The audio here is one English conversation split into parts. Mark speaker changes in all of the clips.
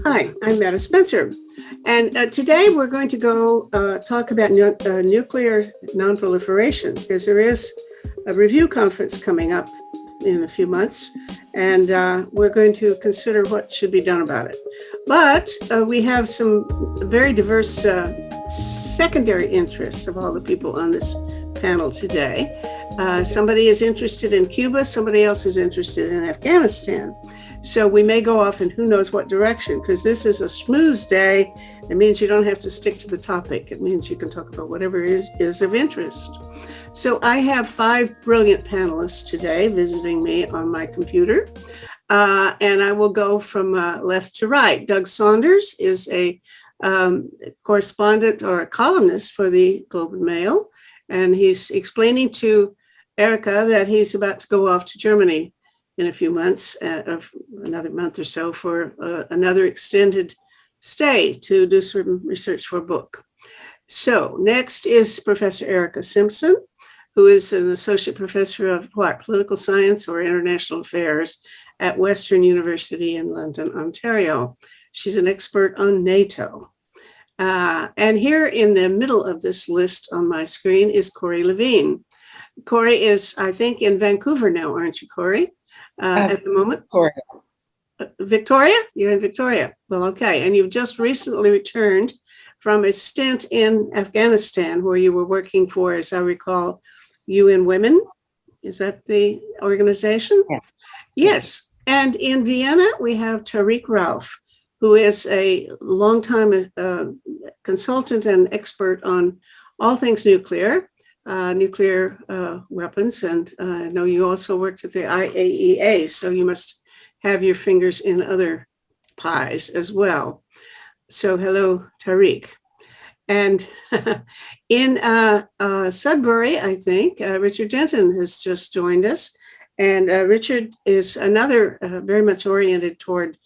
Speaker 1: Hi, I'm Metta Spencer, and today we're going to go talk about nuclear nonproliferation, because there is a review conference coming up in a few months, and we're going to consider what should be done about it. But we have some very diverse secondary interests of all the people on this panel today. Somebody is interested in Cuba, somebody else is interested in Afghanistan. So we may go off in who knows what direction, because this is a schmooze day. It means you don't have to stick to the topic. It means you can talk about whatever is of interest. So I have 5 brilliant panelists today visiting me on my computer. And I will go from left to right. Doug Saunders is a correspondent or a columnist for the Globe and Mail. And he's explaining to Erica that he's about to go off to Germany in a few months, another month or so, for another extended stay to do some research for a book. So next is Professor Erica Simpson, who is an associate professor of political science or international affairs at Western University in London, Ontario. She's an expert on NATO. And here in the middle of this list on my screen is Corey Levine. Corey is, I think, in Vancouver now, aren't you, Corey? At the moment?
Speaker 2: Victoria.
Speaker 1: Victoria? You're in Victoria. Well, okay. And you've just recently returned from a stint in Afghanistan, where you were working for, as I recall, UN Women. Is that the organization?
Speaker 2: Yeah.
Speaker 1: Yes. And in Vienna, we have Tariq Rauf, who is a longtime consultant and expert on all things nuclear weapons. And I know you also worked at the IAEA, so you must have your fingers in other pies as well. So hello, Tariq. And in Sudbury, I think, Richard Denton has just joined us. And Richard is another very much oriented toward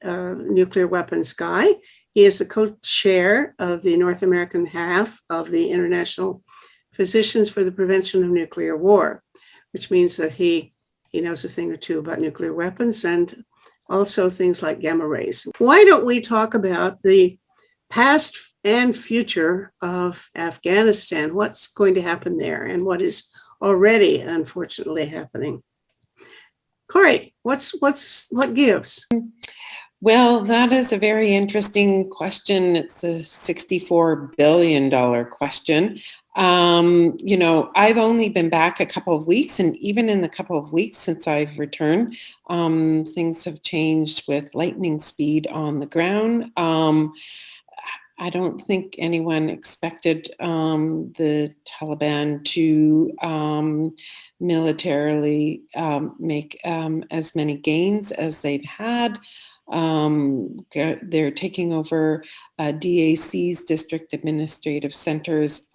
Speaker 1: nuclear weapons guy. He is the co-chair of the North American half of the International Physicians for the Prevention of Nuclear War, which means that he knows a thing or two about nuclear weapons and also things like gamma rays. Why don't we talk about the past and future of Afghanistan? What's going to happen there and what is already unfortunately happening? Corey, what gives?
Speaker 2: Well, that is a very interesting question. It's a $64 billion question. I've only been back a couple of weeks, and even in the couple of weeks since I've returned, things have changed with lightning speed on the ground. I don't think anyone expected the Taliban to militarily make as many gains as they've had. They're taking over DAC's district administrative centers,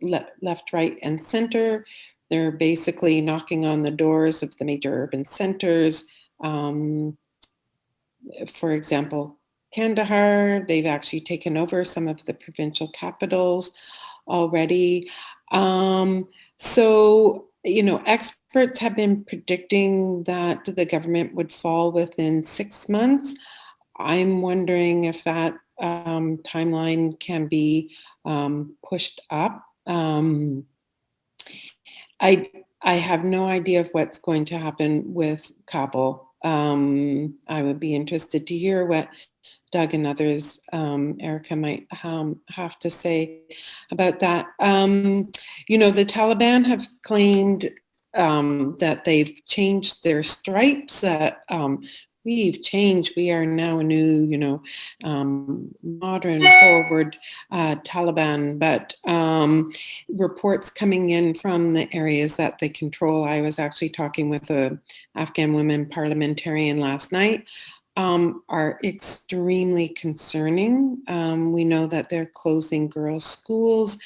Speaker 2: left, right, and center. They're basically knocking on the doors of the major urban centers. For example, Kandahar, they've actually taken over some of the provincial capitals already. Experts have been predicting that the government would fall within 6 months. I'm wondering if that timeline can be pushed up. I have no idea of what's going to happen with Kabul. I would be interested to hear what Doug and others, Erica, might have to say about that. The Taliban have claimed that they've changed their stripes, that we've changed, we are now a new, modern, forward Taliban, but reports coming in from the areas that they control. I was actually talking with an Afghan women parliamentarian last night, are extremely concerning. We know that they're closing girls' schools.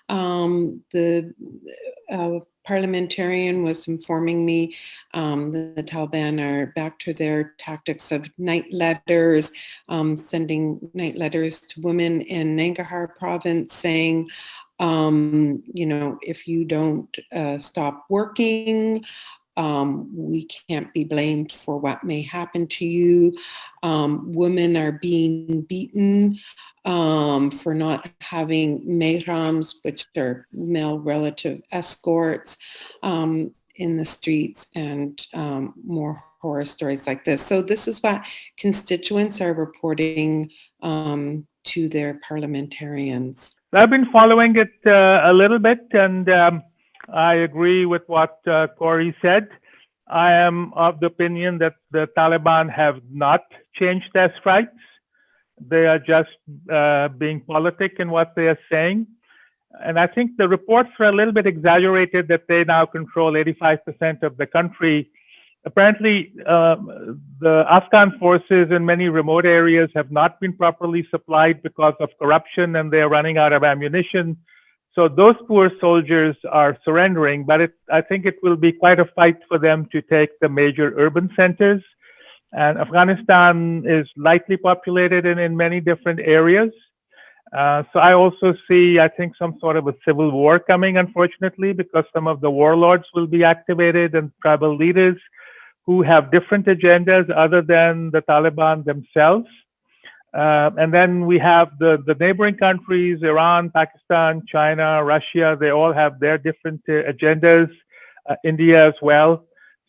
Speaker 2: The parliamentarian was informing me the Taliban are back to their tactics of night letters, sending night letters to women in Nangarhar province saying, if you don't stop working, we can't be blamed for what may happen to you. Women are being beaten for not having mehrams, which are male relative escorts, in the streets, and more horror stories like this. So this is what constituents are reporting to their parliamentarians.
Speaker 3: I've been following it a little bit, and I agree with what Corey said. I am of the opinion that the Taliban have not changed their stripes. They are just being politic in what they are saying. And I think the reports are a little bit exaggerated that they now control 85% of the country. Apparently, the Afghan forces in many remote areas have not been properly supplied because of corruption, and they're running out of ammunition. So those poor soldiers are surrendering, but I think it will be quite a fight for them to take the major urban centers. And Afghanistan is lightly populated in many different areas. So I also see, I think, some sort of a civil war coming, unfortunately, because some of the warlords will be activated and tribal leaders who have different agendas other than the Taliban themselves. And then we have the neighboring countries, Iran, Pakistan, China, Russia. They all have their different agendas, India as well.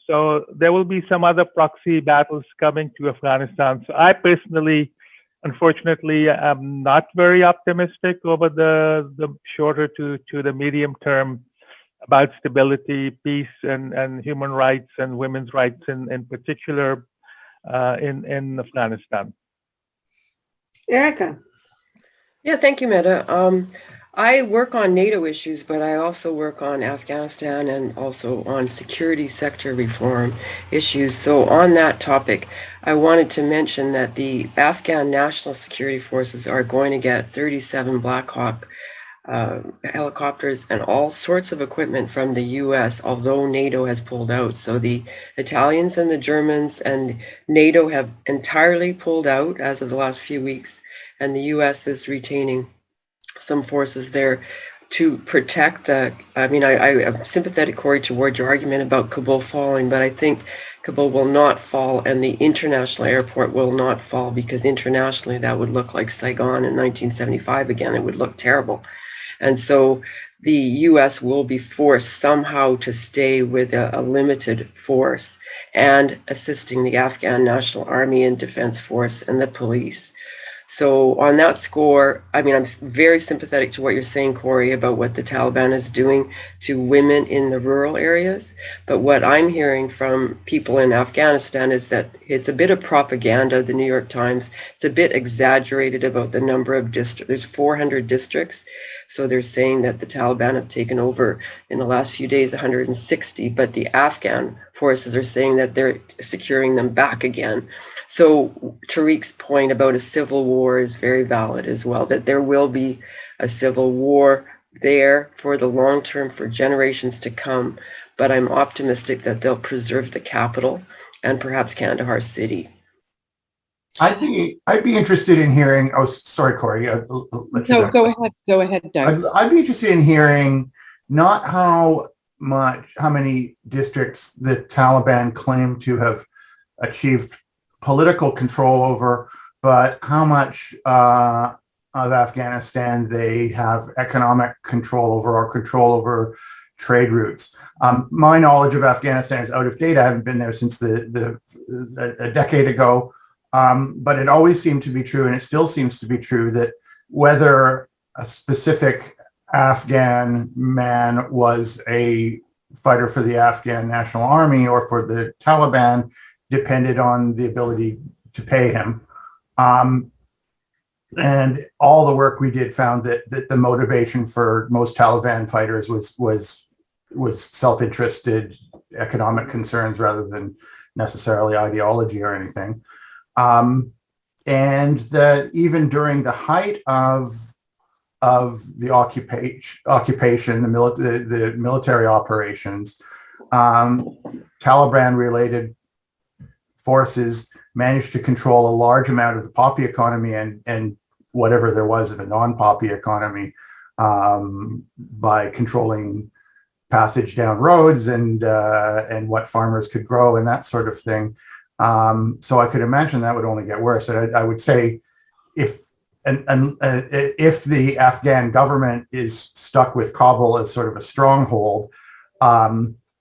Speaker 3: So there will be some other proxy battles coming to Afghanistan. So I personally, unfortunately, am not very optimistic over the shorter to the medium term about stability, peace, and human rights and women's rights in particular in Afghanistan.
Speaker 1: Erica.
Speaker 4: Yeah, thank you, Meta. I work on NATO issues, but I also work on Afghanistan and also on security sector reform issues. So on that topic, I wanted to mention that the Afghan National Security Forces are going to get 37 Black Hawk helicopters and all sorts of equipment from the US, although NATO has pulled out. So the Italians and the Germans and NATO have entirely pulled out as of the last few weeks, and the US is retaining some forces there to protect the, I'm sympathetic, Corey, toward your argument about Kabul falling, but I think Kabul will not fall and the international airport will not fall, because internationally that would look like Saigon in 1975 again. It would look terrible. And so the US will be forced somehow to stay with a limited force and assisting the Afghan National Army and Defense Force and the police. So on that score, I mean, I'm very sympathetic to what you're saying, Corey, about what the Taliban is doing to women in the rural areas. But what I'm hearing from people in Afghanistan is that it's a bit of propaganda. The New York Times, it's a bit exaggerated about the number of districts. There's 400 districts. So they're saying that the Taliban have taken over in the last few days 160, but the Afghan forces are saying that they're securing them back again. So Tariq's point about a civil war is very valid as well, that there will be a civil war there for the long term, for generations to come. But I'm optimistic that they'll preserve the capital and perhaps Kandahar city.
Speaker 5: I'd be interested in hearing. Oh, sorry, Corey.
Speaker 2: No, go ahead, Doug.
Speaker 5: I'd be interested in hearing not how many districts the Taliban claim to have achieved political control over, but how much of Afghanistan they have economic control over or control over trade routes. My knowledge of Afghanistan is out of date. I haven't been there since a decade ago. But it always seemed to be true, and it still seems to be true, that whether a specific Afghan man was a fighter for the Afghan National Army or for the Taliban depended on the ability to pay him. And all the work we did found that the motivation for most Taliban fighters was self-interested economic concerns rather than necessarily ideology or anything. And that even during the height of the occupation, the military operations, Taliban-related forces managed to control a large amount of the poppy economy and whatever there was of a non-poppy economy by controlling passage down roads and what farmers could grow and that sort of thing. So I could imagine that would only get worse. And I would say if the Afghan government is stuck with Kabul as sort of a stronghold, that's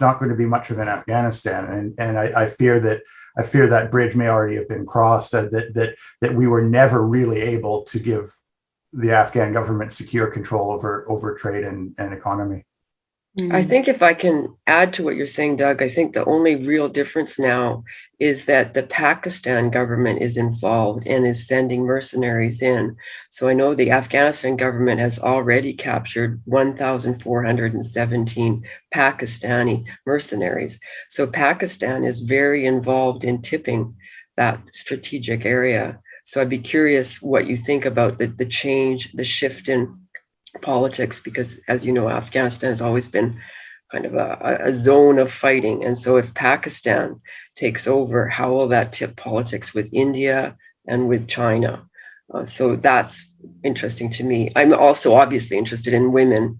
Speaker 5: not going to be much of an Afghanistan. And I fear that bridge may already have been crossed. That we were never really able to give the Afghan government secure control over trade and economy.
Speaker 4: I think if I can add to what you're saying, Doug, I think the only real difference now is that the Pakistan government is involved and is sending mercenaries in. So I know the Afghanistan government has already captured 1,417 Pakistani mercenaries. So Pakistan is very involved in tipping that strategic area. So I'd be curious what you think about the change, the shift in politics, because as you know, Afghanistan has always been kind of a zone of fighting. And so if Pakistan takes over, how will that tip politics with India and with China? So that's interesting to me. I'm also obviously interested in women,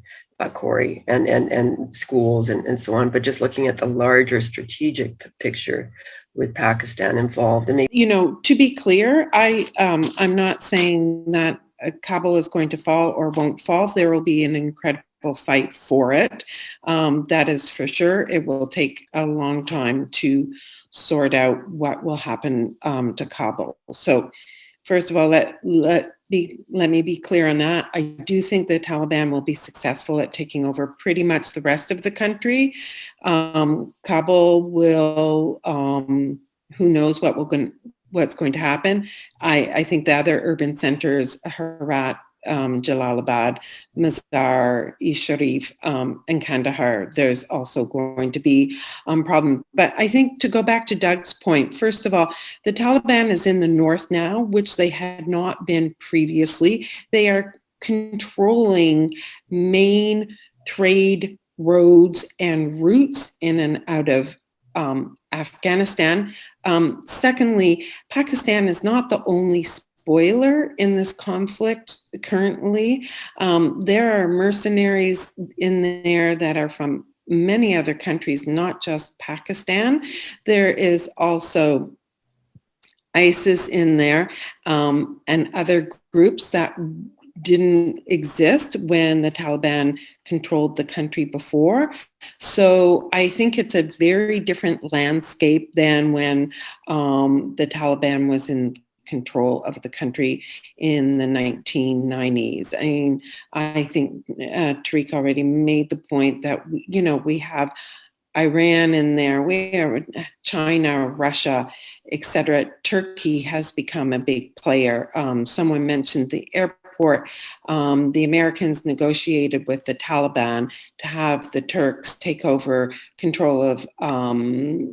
Speaker 4: Corey, and schools and so on, but just looking at the larger strategic picture with Pakistan involved. And maybe,
Speaker 2: to be clear, I'm not saying that Kabul is going to fall or won't fall. There will be an incredible fight for it. That is for sure. It will take a long time to sort out what will happen to Kabul. So first of all, let me be clear on that. I do think the Taliban will be successful at taking over pretty much the rest of the country. Kabul will, who knows what's going to happen. I think the other urban centers, Herat, Jalalabad, Mazar-e-Sharif, and Kandahar, there's also going to be problem. But I think to go back to Doug's point, first of all, the Taliban is in the north now, which they had not been previously. They are controlling main trade roads and routes in and out of Afghanistan. Secondly, Pakistan is not the only spoiler in this conflict currently. There are mercenaries in there that are from many other countries, not just Pakistan. There is also ISIS in there and other groups that didn't exist when the Taliban controlled the country before. So I think it's a very different landscape than when the Taliban was in control of the country in the 1990s. I mean, I think Tariq already made the point that, we have Iran in there, we have China, Russia, etc. Turkey has become a big player. Someone mentioned the airport. The Americans negotiated with the Taliban to have the Turks take over control of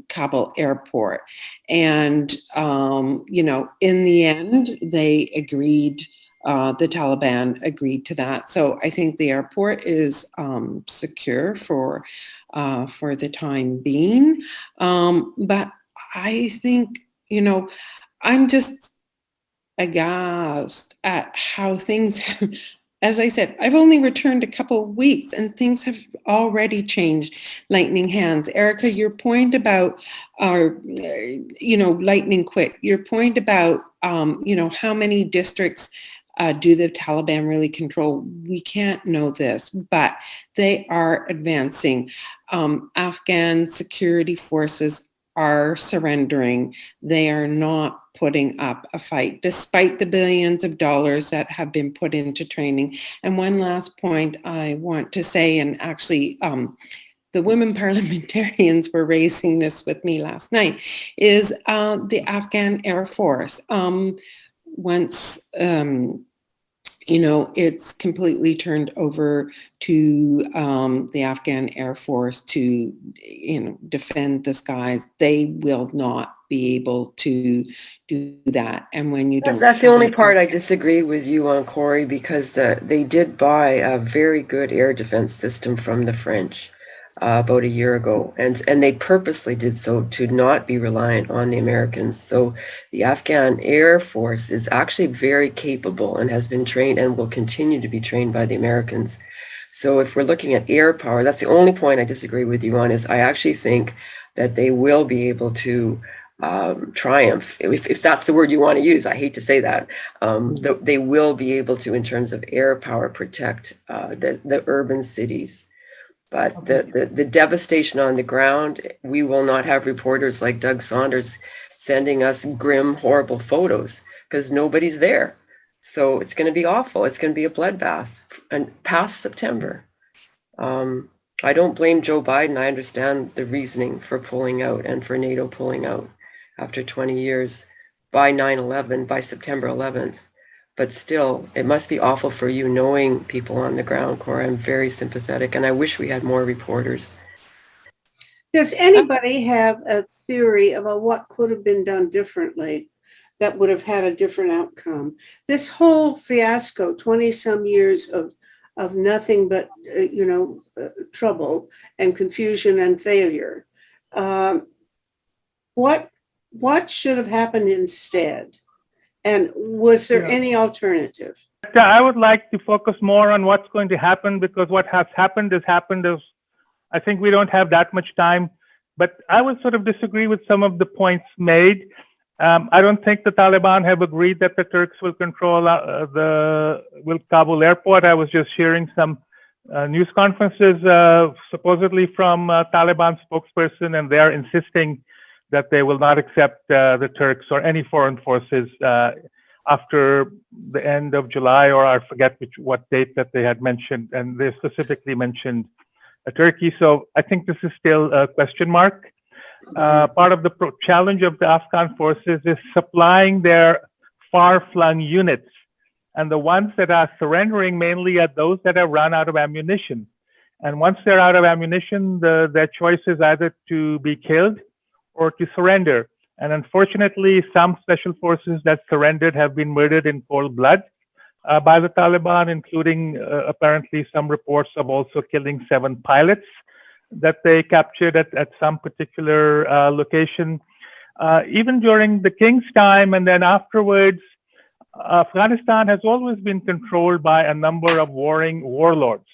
Speaker 2: Kabul airport. And, in the end, they agreed, the Taliban agreed to that. So I think the airport is secure for the time being. But I think, I'm just aghast at how things have, as I said, I've only returned a couple of weeks and things have already changed lightning hands. Erica, your point about lightning quick, your point about, how many districts do the Taliban really control? We can't know this, but they are advancing. Afghan security forces are surrendering. They are not putting up a fight, despite the billions of dollars that have been put into training. And one last point I want to say, and actually the women parliamentarians were raising this with me last night, is the Afghan Air Force. Once it's completely turned over to the Afghan Air Force to, defend the skies, they will not be able to do that. And when you don't,
Speaker 4: that's the only part I disagree with you on, Corey, because they did buy a very good air defense system from the French about a year ago, and they purposely did so to not be reliant on the Americans. So the Afghan Air Force is actually very capable and has been trained and will continue to be trained by the Americans. So if we're looking at air power, that's the only point I disagree with you on, is I actually think that they will be able to triumph, if that's the word you want to use. I hate to say that. They will be able to, in terms of air power, protect the urban cities. But
Speaker 2: Okay.
Speaker 4: the devastation on the ground, we will not have reporters like Doug Saunders sending us grim, horrible photos because nobody's there. So it's going to be awful. It's going to be a bloodbath and past September. I don't blame Joe Biden. I understand the reasoning for pulling out and for NATO pulling out after 20 years by 9/11, by September 11th. But still, it must be awful for you knowing people on the ground, Cora. I'm very sympathetic, and I wish we had more reporters.
Speaker 1: Does anybody have a theory about what could have been done differently that would have had a different outcome? This whole fiasco, 20 some years of nothing but, trouble and confusion and failure. What should have happened instead? And was there any alternative?
Speaker 3: I would like to focus more on what's going to happen, because what has happened is I think we don't have that much time. But I would sort of disagree with some of the points made. I don't think the Taliban have agreed that the Turks will control Kabul airport. I was just hearing some news conferences, supposedly from Taliban spokesperson, and they are insisting that they will not accept the Turks or any foreign forces after the end of July, or I forget what date that they had mentioned, and they specifically mentioned Turkey. So I think this is still a question mark. Part of the challenge of the Afghan forces is supplying their far-flung units, and the ones that are surrendering mainly are those that have run out of ammunition. And once they're out of ammunition, their choice is either to be killed or to surrender. And unfortunately, some special forces that surrendered have been murdered in cold blood by the Taliban, including apparently some reports of also killing 7 pilots that they captured at some particular location. Even during the king's time and then afterwards, Afghanistan has always been controlled by a number of warring warlords.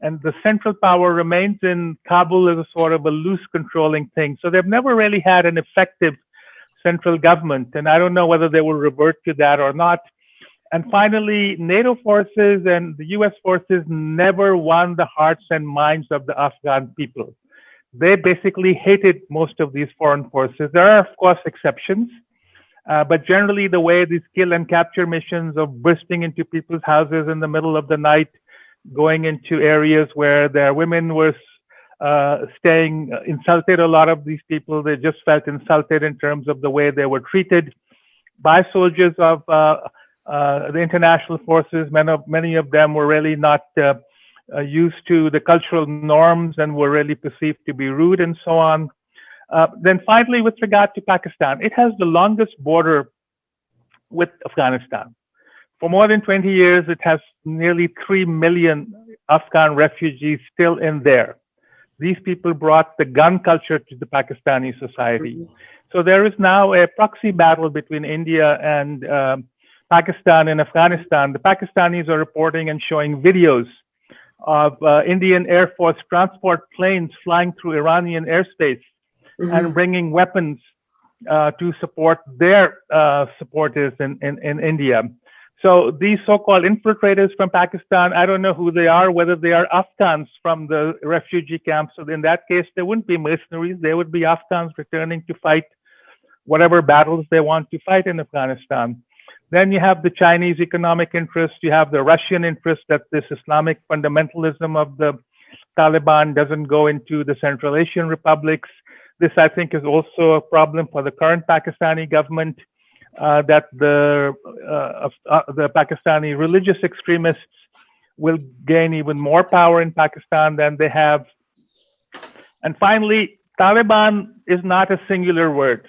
Speaker 3: And the central power remains in Kabul as a sort of a loose controlling thing. So they've never really had an effective central government. And I don't know whether they will revert to that or not. And finally, NATO forces and the US forces never won the hearts and minds of the Afghan people. They basically hated most of these foreign forces. There are, of course, exceptions. But generally, the way these kill and capture missions of bursting into people's houses in the middle of the night, going into areas where their women were staying, insulted a lot of these people. They just felt insulted in terms of the way they were treated by soldiers of the international forces. Many of them were really not used to the cultural norms and were really perceived to be rude and so on. Then finally, with regard to Pakistan, it has the longest border with Afghanistan. For more than 20 years, it has nearly 3 million Afghan refugees still in there. These people brought the gun culture to the Pakistani society. So there is now a proxy battle between India and Pakistan and Afghanistan. The Pakistanis are reporting and showing videos of Indian Air Force transport planes flying through Iranian airspace and bringing weapons to support their supporters in India. So these so-called infiltrators from Pakistan, I don't know who they are, whether they are Afghans from the refugee camps. So in that case, they wouldn't be mercenaries. They would be Afghans returning to fight whatever battles they want to fight in Afghanistan. Then you have the Chinese economic interest. You have the Russian interest that this Islamic fundamentalism of the Taliban doesn't go into the Central Asian republics. This, I think, is also a problem for the current Pakistani government, that the Pakistani religious extremists will gain even more power in Pakistan than they have. And finally, Taliban is not a singular word.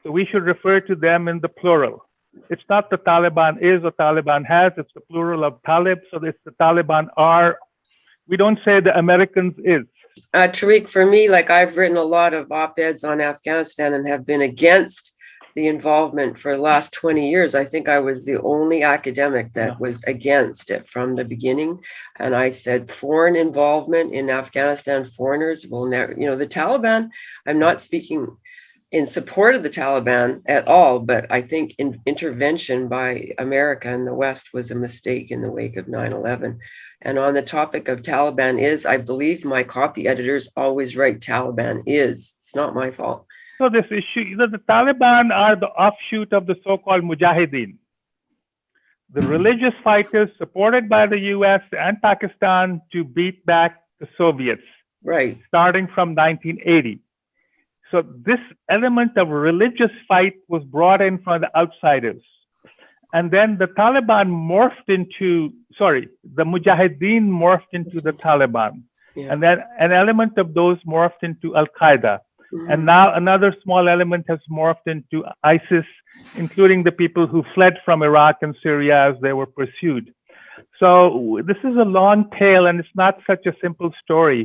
Speaker 3: So we should refer to them in the plural. It's not the Taliban is or Taliban has, it's the plural of Talib. So it's the Taliban are. We don't say the Americans is.
Speaker 4: Tariq, for me, like I've written a lot of op-eds on Afghanistan and have been against the involvement for the last 20 years. I think I was the only academic that was against it from the beginning. And I said, foreign involvement in Afghanistan, foreigners will never, the Taliban, I'm not speaking in support of the Taliban at all, but I think intervention by America and the West was a mistake in the wake of 9/11. And on the topic of Taliban I believe my copy editors always write Taliban is. It's not my fault.
Speaker 3: So this issue, the Taliban are the offshoot of the so-called Mujahideen, the religious fighters supported by the US and Pakistan to beat back the Soviets,
Speaker 4: right,
Speaker 3: starting from 1980. So this element of religious fight was brought in from the outsiders. And then the Taliban the Mujahideen morphed into the Taliban.
Speaker 4: Yeah.
Speaker 3: And then an element of those morphed into Al-Qaeda.
Speaker 4: Mm-hmm.
Speaker 3: And now another small element has morphed into ISIS, including the people who fled from Iraq and Syria as they were pursued. So this is a long tale, and it's not such a simple story.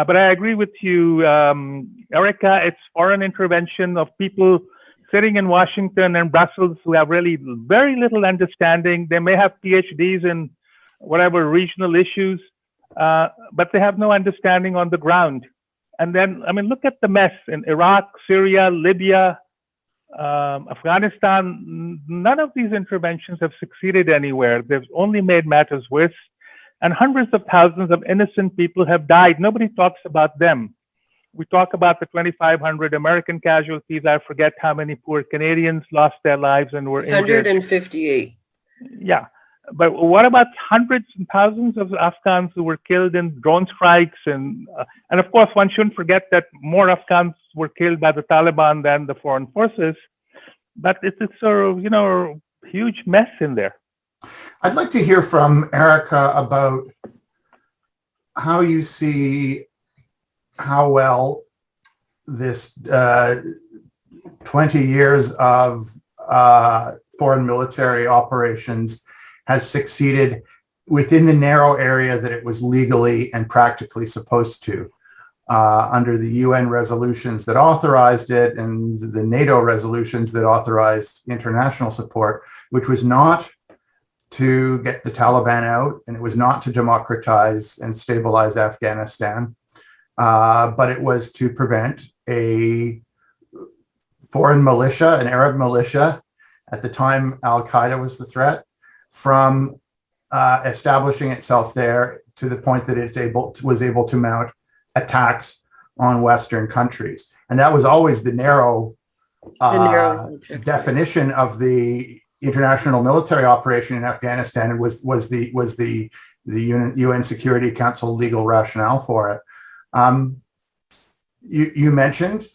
Speaker 3: But I agree with you, Erica. It's foreign intervention of people sitting in Washington and Brussels who have really very little understanding. They may have PhDs in whatever regional issues, but they have no understanding on the ground. And then, look at the mess in Iraq, Syria, Libya, Afghanistan. None of these interventions have succeeded anywhere. They've only made matters worse. And hundreds of thousands of innocent people have died. Nobody talks about them. We talk about the 2,500 American casualties. I forget how many poor Canadians lost their lives and were injured.
Speaker 4: 158.
Speaker 3: Yeah. But what about hundreds and thousands of Afghans who were killed in drone strikes? And of course, one shouldn't forget that more Afghans were killed by the Taliban than the foreign forces. But it's a huge mess in there.
Speaker 5: I'd like to hear from Erica about how you see how well this 20 years of foreign military operations has succeeded within the narrow area that it was legally and practically supposed to, under the UN resolutions that authorized it and the NATO resolutions that authorized international support, which was not to get the Taliban out, and it was not to democratize and stabilize Afghanistan, but it was to prevent a foreign militia, an Arab militia, at the time Al-Qaeda was the threat, from establishing itself there to the point that it was able to mount attacks on Western countries. And that was always the narrow definition of the international military operation in Afghanistan. Was the UN Security Council legal rationale for it. You mentioned,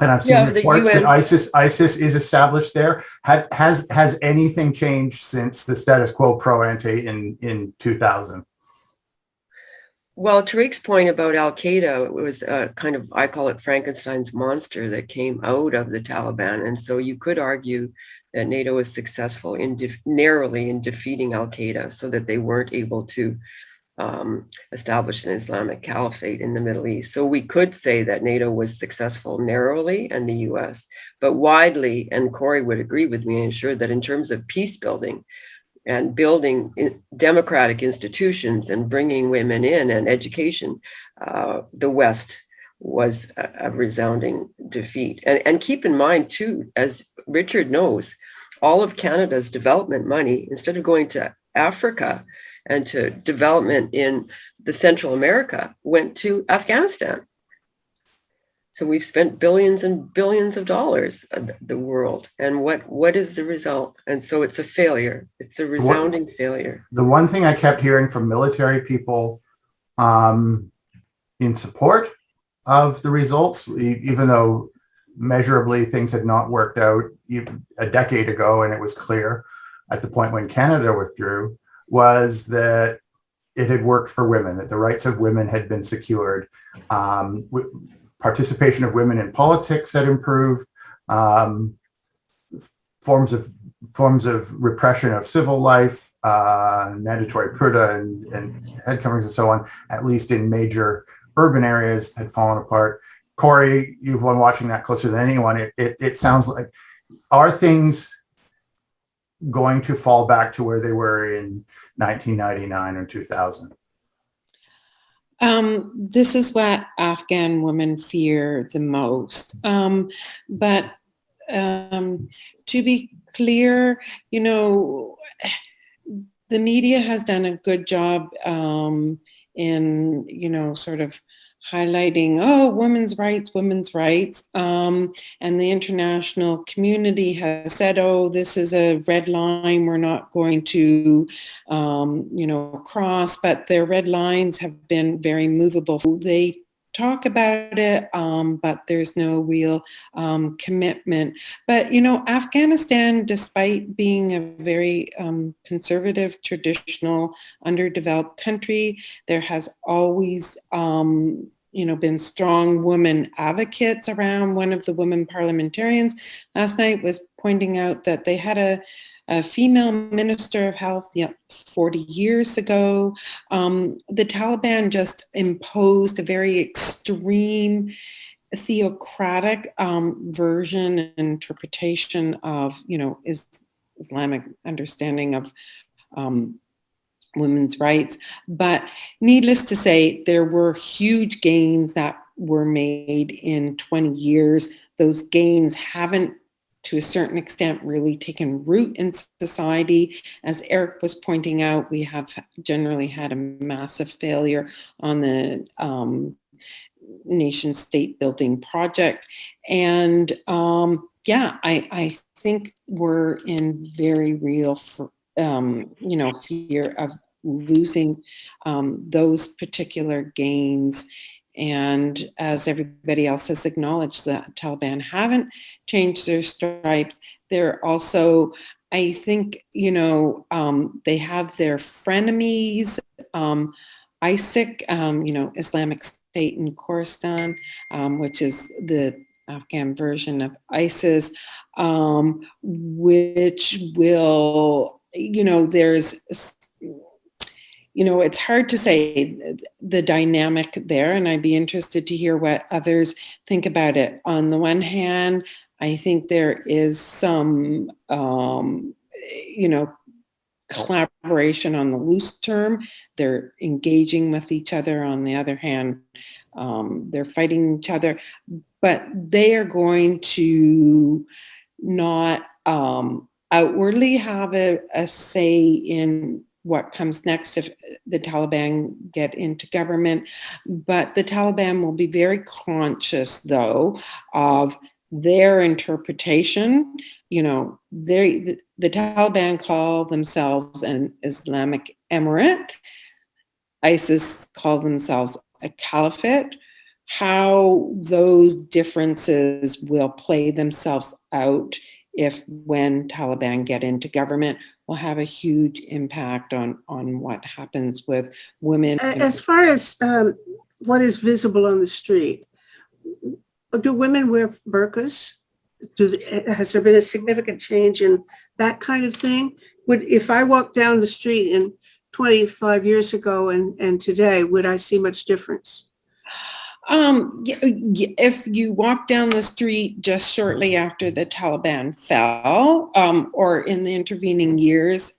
Speaker 5: and I've seen reports that ISIS is established there. Has anything changed since the status quo pro ante in 2000?
Speaker 4: Well, Tariq's point about Al-Qaeda, it was a kind of, I call it Frankenstein's monster that came out of the Taliban. And so you could argue that NATO was successful narrowly in defeating Al-Qaeda so that they weren't able to establish an Islamic caliphate in the Middle East. So we could say that NATO was successful narrowly, and the US, but widely, and Corey would agree with me, ensured that in terms of peace building and building democratic institutions and bringing women in and education, the West was a resounding defeat. And keep in mind too, as Richard knows, all of Canada's development money, instead of going to Africa and to development in the Central America, went to Afghanistan. So we've spent billions and billions of dollars, the world. And what is the result? And so it's a failure. It's a resounding failure.
Speaker 5: The one thing I kept hearing from military people in support of the results, even though measurably things had not worked out a decade ago, and it was clear at the point when Canada withdrew, was that it had worked for women, that the rights of women had been secured. Participation of women in politics had improved. Forms of repression of civil life, mandatory purdah and head coverings and so on, at least in major urban areas, had fallen apart. Corey, you've been watching that closer than anyone. It sounds like, are things going to fall back to where they were in 1999 or 2000?
Speaker 2: This is what Afghan women fear the most. But to be clear, you know, the media has done a good job in, you know, sort of highlighting, oh, women's rights. And the international community has said, oh, this is a red line we're not going to, you know, cross. But their red lines have been very movable. They talk about it, but there's no real commitment. But, you know, Afghanistan, despite being a very conservative, traditional, underdeveloped country, there has always, you know, been strong women advocates around. One of the women parliamentarians last night was pointing out that they had a female minister of health 40 years ago. The Taliban just imposed a very extreme theocratic version and interpretation of, you know, Islamic understanding of women's rights. But needless to say, there were huge gains that were made in 20 years. Those gains haven't, to a certain extent, really taken root in society. As Eric was pointing out, we have generally had a massive failure on the nation state building project. And yeah, I think we're in very real, you know, fear of losing those particular gains. And as everybody else has acknowledged, the Taliban haven't changed their stripes. They're also, I think, you know, they have their frenemies, ISIC, you know, Islamic State in Khorasan, which is the Afghan version of ISIS, which will, you know, there's, you know, it's hard to say the dynamic there, and I'd be interested to hear what others think about it. On the one hand, I think there is some, you know, collaboration on the loose term. They're engaging with each other. On the other hand, they're fighting each other, but they are going to not outwardly have a say in what comes next if the Taliban get into government. But the Taliban will be very conscious, though, of their interpretation. You know, the Taliban call themselves an Islamic Emirate. ISIS call themselves a caliphate. How those differences will play themselves out if, when Taliban get into government, will have a huge impact on what happens with women.
Speaker 1: As far as what is visible on the street, do women wear burqas? Has there been a significant change in that kind of thing? If I walk down the street in 25 years ago and today, would I see much difference?
Speaker 2: If you walk down the street just shortly after the Taliban fell, or in the intervening years,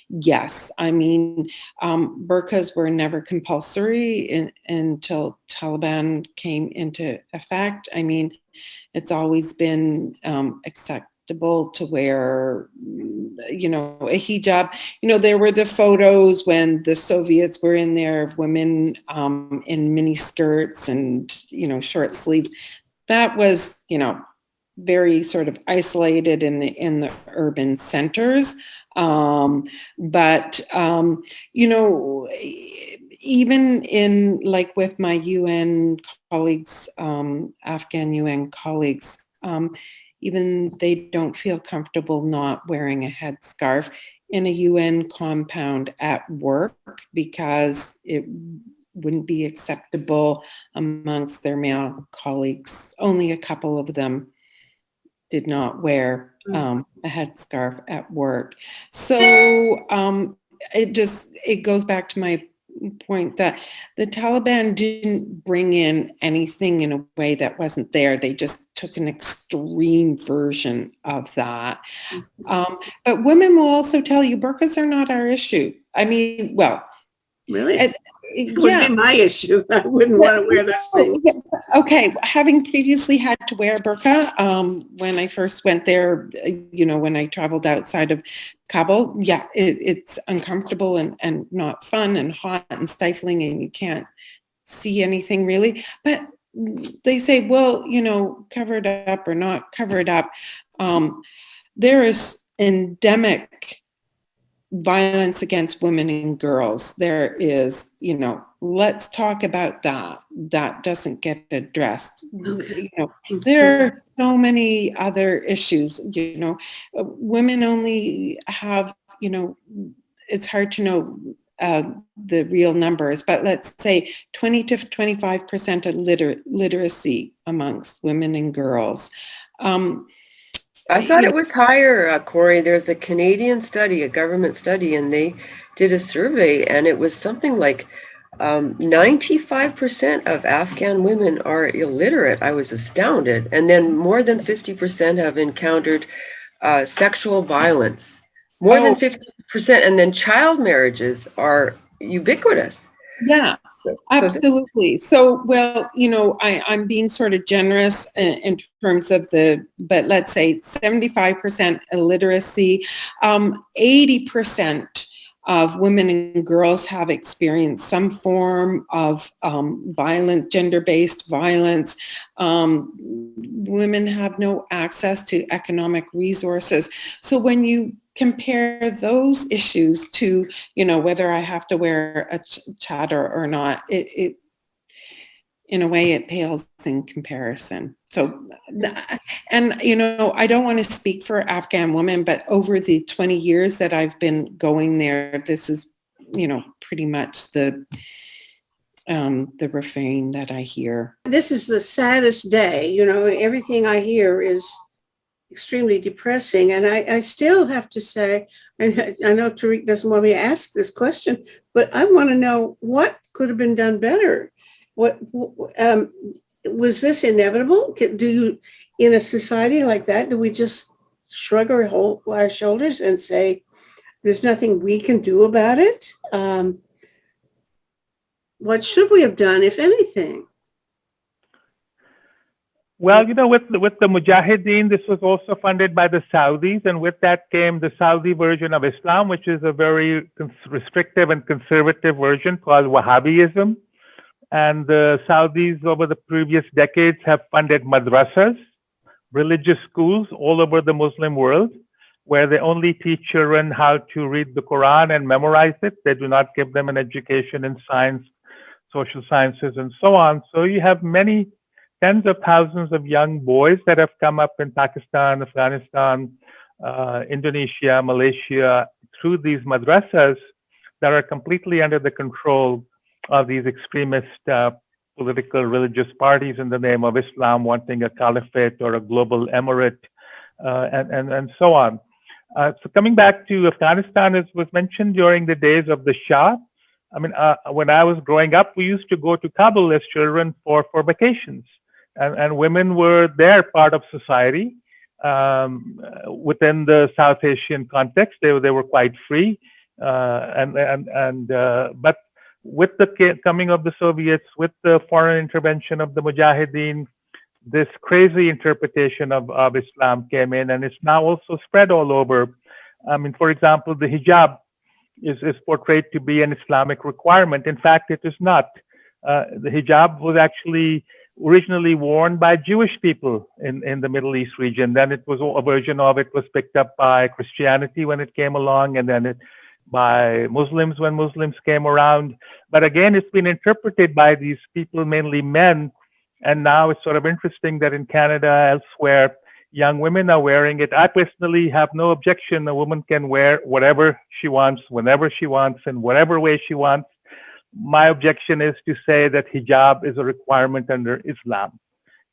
Speaker 2: yes. I mean, burqas were never compulsory until Taliban came into effect. I mean, it's always been acceptable to wear, you know, a hijab. You know, there were the photos when the Soviets were in there of women in mini skirts and, you know, short sleeves. That was, you know, very sort of isolated in the urban centers. But you know, even in, like, with my UN colleagues, Afghan UN colleagues, even they don't feel comfortable not wearing a headscarf in a UN compound at work because it wouldn't be acceptable amongst their male colleagues. Only a couple of them did not wear a headscarf at work. So it goes back to my point that the Taliban didn't bring in anything in a way that wasn't there. They just took an extreme version of that. But women will also tell you burqas are not our issue. I mean, well,
Speaker 1: Really? It would
Speaker 2: yeah.
Speaker 1: be my issue. I wouldn't want to wear those things.
Speaker 2: Okay, having previously had to wear a burqa when I first went there, when I traveled outside of Kabul, yeah, it's uncomfortable and not fun and hot and stifling, and you can't see anything really. But they say, well, cover it up or not cover it up. There is endemic violence against women and girls. There is, let's talk about that. That doesn't get addressed.
Speaker 1: Okay.
Speaker 2: There are so many other issues. Women only have, it's hard to know the real numbers, but let's say 20 to 25% of literacy amongst women and girls.
Speaker 4: I thought it was higher, Corey. There's a Canadian study, a government study, and they did a survey, and it was something like 95% of Afghan women are illiterate. I was astounded. And then more than 50% have encountered sexual violence. More than 50%. And then child marriages are ubiquitous.
Speaker 2: Yeah. Absolutely. So, well, I'm being sort of generous in terms of but let's say 75% illiteracy, 80% of women and girls have experienced some form of violence, gender-based violence. Women have no access to economic resources. So when you compare those issues to, whether I have to wear a chador or not, it in a way it pales in comparison. So, and I don't want to speak for Afghan women, but over the 20 years that I've been going there, this is, pretty much the refrain that I hear.
Speaker 1: This is the saddest day. Everything I hear is extremely depressing. And I still have to say, and I know Tariq doesn't want me to ask this question, but I want to know what could have been done better. What was this inevitable? Do you, in a society like that, do we just shrug our shoulders and say, there's nothing we can do about it? What should we have done, if anything?
Speaker 3: Well, with the Mujahideen, this was also funded by the Saudis, and with that came the Saudi version of Islam, which is a very restrictive and conservative version called Wahhabism. And the Saudis over the previous decades have funded madrasas, religious schools all over the Muslim world, where they only teach children how to read the Quran and memorize it. They do not give them an education in science, social sciences, and so on. So you have many tens of thousands of young boys that have come up in Pakistan, Afghanistan, Indonesia, Malaysia, through these madrasas that are completely under the control of these extremist political religious parties in the name of Islam, wanting a caliphate or a global emirate, and so on. So coming back to Afghanistan, as was mentioned during the days of the Shah, I mean, when I was growing up, we used to go to Kabul as children for vacations. And women were there, part of society. Within the South Asian context, they were quite free. But with the coming of the Soviets, with the foreign intervention of the Mujahideen, this crazy interpretation of Islam came in, and it's now also spread all over. I mean, for example, the hijab is portrayed to be an Islamic requirement. In fact, it is not. The hijab was actually originally worn by Jewish people in the Middle East region. Then it was a version of it was picked up by Christianity when it came along, and then by Muslims when Muslims came around. But again, it's been interpreted by these people, mainly men. And now it's sort of interesting that in Canada, elsewhere, young women are wearing it. I personally have no objection. A woman can wear whatever she wants, whenever she wants, in whatever way she wants. My objection is to say that hijab is a requirement under Islam.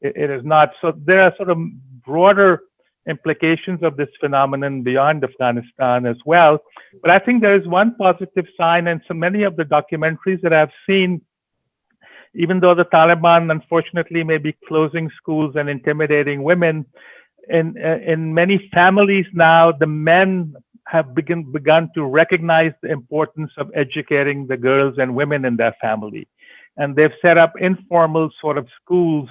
Speaker 3: It is not. So there are sort of broader implications of this phenomenon beyond Afghanistan as well. But I think there is one positive sign, and so many of the documentaries that I've seen, even though the Taliban unfortunately may be closing schools and intimidating women, in many families now, the men have begun to recognize the importance of educating the girls and women in their family. And they've set up informal sort of schools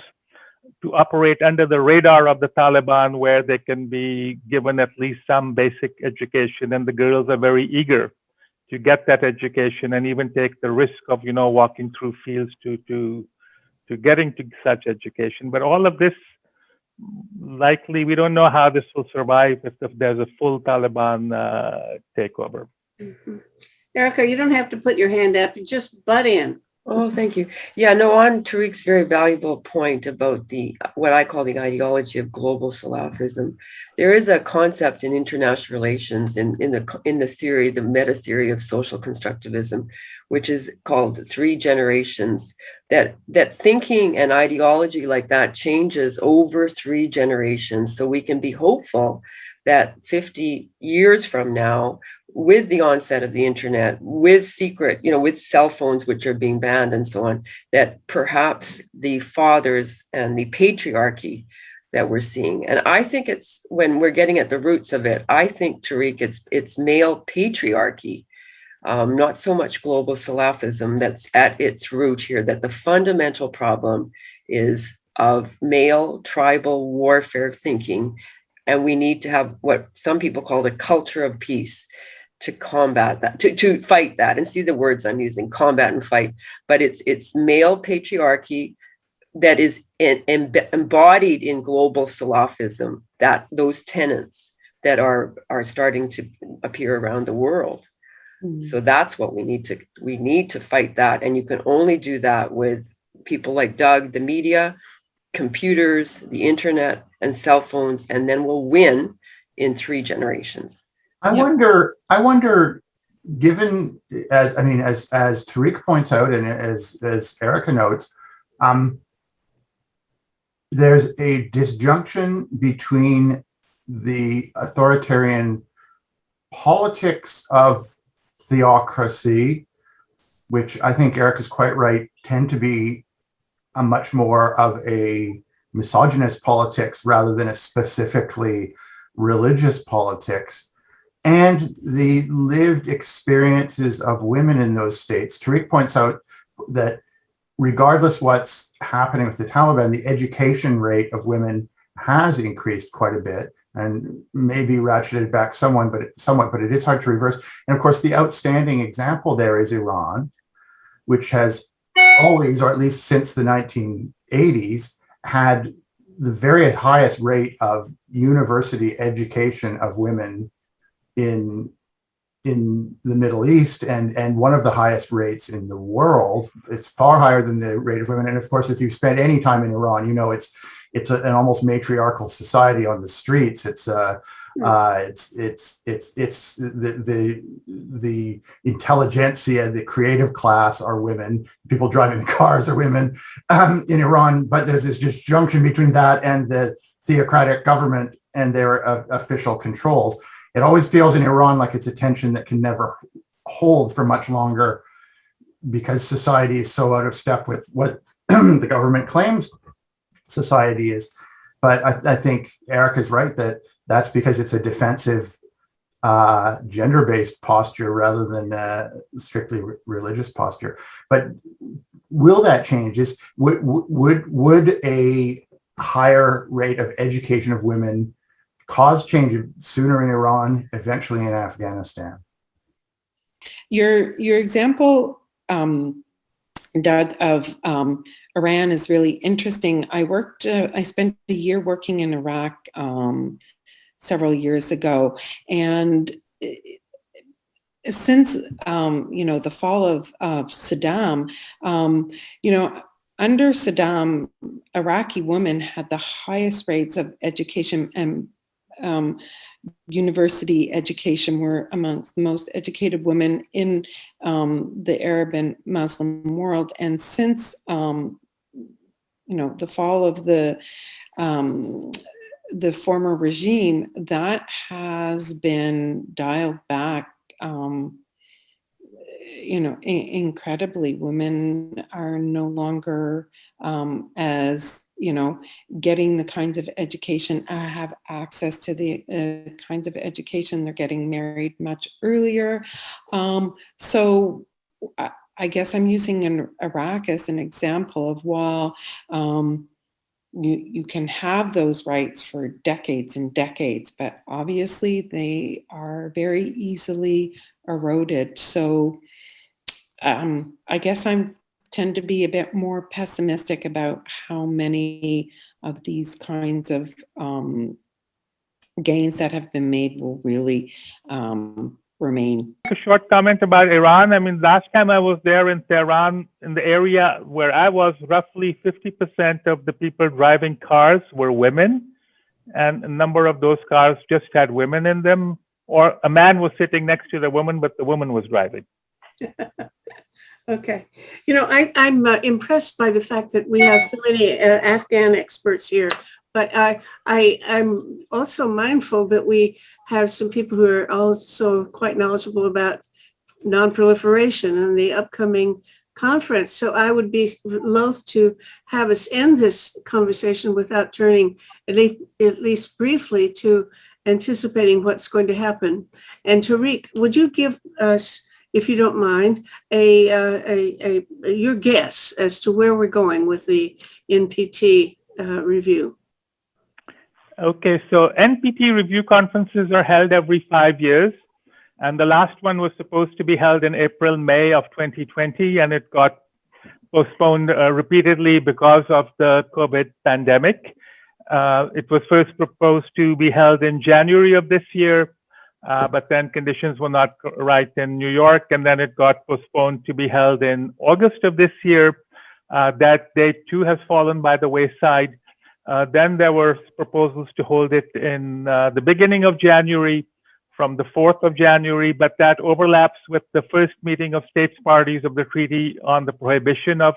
Speaker 3: to operate under the radar of the Taliban, where they can be given at least some basic education. And the girls are very eager to get that education and even take the risk of, walking through fields to getting to such education. But all of this, likely, we don't know how this will survive if there's a full Taliban takeover.
Speaker 1: Mm-hmm. Erica, you don't have to put your hand up, you just butt in.
Speaker 4: Oh, thank you. Yeah, no, on Tariq's very valuable point about what I call the ideology of global Salafism, there is a concept in international relations in the theory, the meta theory of social constructivism, which is called 3 generations. That thinking and ideology like that changes over 3 generations. So we can be hopeful that 50 years from now, with the onset of the internet, with with cell phones, which are being banned and so on, that perhaps the fathers and the patriarchy that we're seeing, and I think it's, when we're getting at the roots of it, I think, Tariq, it's male patriarchy, not so much global Salafism that's at its root here, that the fundamental problem is of male tribal warfare thinking, and we need to have what some people call the culture of peace to combat that, to fight that. And see the words I'm using, combat and fight. But it's male patriarchy that is embodied in global Salafism, that those tenets that are starting to appear around the world. So that's what we need to fight that. And you can only do that with people like Doug, the media, computers, the internet, and cell phones, and then we'll win in 3 generations.
Speaker 5: I wonder, given, as Tariq points out, and as Erica notes, there's a disjunction between the authoritarian politics of theocracy, which I think Erica's quite right, tend to be a much more of a misogynist politics rather than a specifically religious politics, and the lived experiences of women in those states. Tariq points out that regardless what's happening with the Taliban, the education rate of women has increased quite a bit, and maybe ratcheted back somewhat, but it is hard to reverse. And of course, the outstanding example there is Iran, which has always, or at least since the 1980s, had the very highest rate of university education of women in the Middle East, and one of the highest rates in the world. It's far higher than the rate of women. And of course, if you've spent any time in Iran, it's an almost matriarchal society on the streets. It's the intelligentsia, the creative class are women. People driving the cars are women in Iran. But there's this disjunction between that and the theocratic government and their official controls. It always feels in Iran like it's a tension that can never hold for much longer, because society is so out of step with what the government claims society is. But I think Erica's right that that's because it's a defensive, gender-based posture rather than a strictly religious posture. But will that change? Would a higher rate of education of women cause change sooner in Iran, eventually in Afghanistan?
Speaker 2: Your example, Doug, of Iran is really interesting. I spent a year working in Iraq several years ago, and since the fall of Saddam, under Saddam, Iraqi women had the highest rates of education, and university education were amongst the most educated women in the Arab and Muslim world. And since the fall of the the former regime, that has been dialed back, incredibly. Women are no longer as, getting the kinds of education, have access to the kinds of education. They're getting married much earlier. So I guess I'm using Iraq as an example of, while you can have those rights for decades and decades, but obviously they are very easily eroded. So I guess I tend to be a bit more pessimistic about how many of these kinds of gains that have been made will really remain.
Speaker 3: A short comment about Iran. I mean, last time I was there in Tehran, in the area where I was, roughly 50% of the people driving cars were women, and a number of those cars just had women in them, or a man was sitting next to the woman, but the woman was driving.
Speaker 1: Okay. I'm impressed by the fact that we have so many Afghan experts here, but I'm also mindful that we have some people who are also quite knowledgeable about nonproliferation and the upcoming conference. So I would be loath to have us end this conversation without turning at least briefly to anticipating what's going to happen. And Tariq, would you give us, if you don't mind, your guess as to where we're going with the NPT review?
Speaker 3: Okay, so NPT review conferences are held every 5 years. And the last one was supposed to be held in April, May of 2020, and it got postponed repeatedly because of the COVID pandemic. It was first proposed to be held in January of this year, but then conditions were not right in New York, and then it got postponed to be held in August of this year. That date too has fallen by the wayside. Then there were proposals to hold it in the beginning of January, from the 4th of January, but that overlaps with the first meeting of states parties of the Treaty on the Prohibition of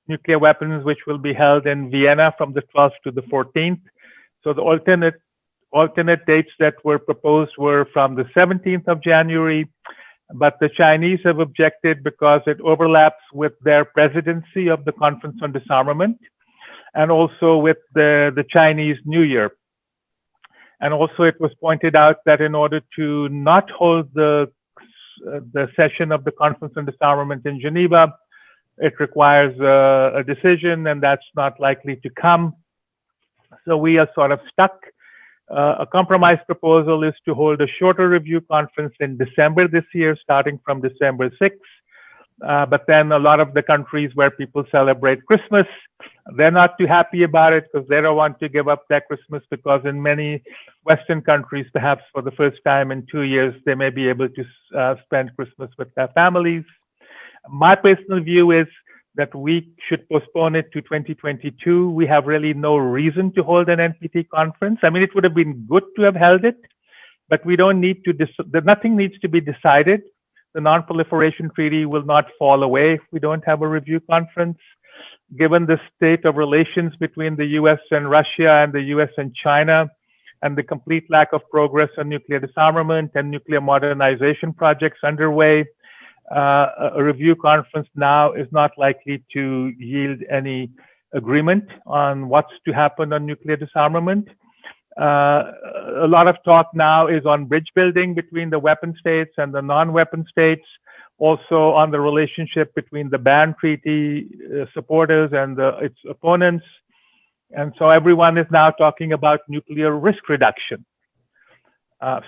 Speaker 3: Nuclear Weapons, which will be held in Vienna from the 12th to the 14th. So the alternate dates that were proposed were from the 17th of January, but the Chinese have objected because it overlaps with their presidency of the Conference on Disarmament and also with the Chinese New Year. And also it was pointed out that in order to not hold the session of the Conference on Disarmament in Geneva, it requires a decision, and that's not likely to come. So we are sort of stuck. A compromise proposal is to hold a shorter review conference in December this year, starting from December 6th. But then a lot of the countries where people celebrate Christmas, they're not too happy about it because they don't want to give up their Christmas, because in many Western countries, perhaps for the first time in 2 years, they may be able to spend Christmas with their families. My personal view is that we should postpone it to 2022. We have really no reason to hold an NPT conference. I mean, it would have been good to have held it, but we don't need to, nothing needs to be decided. The Non-Proliferation Treaty will not fall away if we don't have a review conference. Given the state of relations between the US and Russia and the US and China, and the complete lack of progress on nuclear disarmament and nuclear modernization projects underway, a review conference now is not likely to yield any agreement on what's to happen on nuclear disarmament. A lot of talk now is on bridge building between the weapon states and the non-weapon states, also on the relationship between the ban treaty supporters and its opponents. And so everyone is now talking about nuclear risk reduction.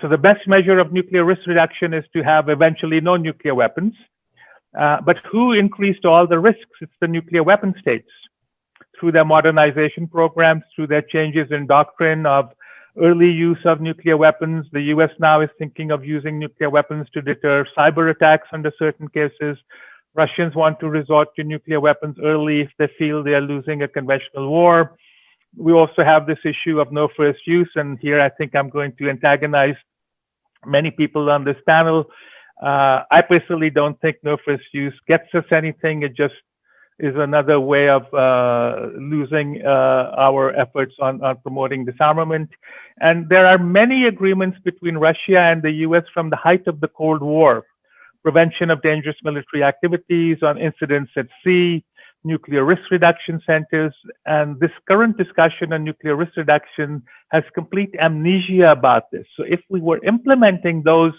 Speaker 3: So the best measure of nuclear risk reduction is to have eventually no nuclear weapons. But who increased all the risks? It's the nuclear weapon states. Through their modernization programs, through their changes in doctrine of early use of nuclear weapons. The US now is thinking of using nuclear weapons to deter cyber attacks under certain cases. Russians want to resort to nuclear weapons early if they feel they are losing a conventional war. We also have this issue of no first use, and here I think I'm going to antagonize many people on this panel. I personally don't think no first use gets us anything. It just is another way of losing our efforts on promoting disarmament. And there are many agreements between Russia and the US from the height of the Cold War: prevention of dangerous military activities, on incidents at sea, nuclear risk reduction centers. And this current discussion on nuclear risk reduction has complete amnesia about this. So if we were implementing those,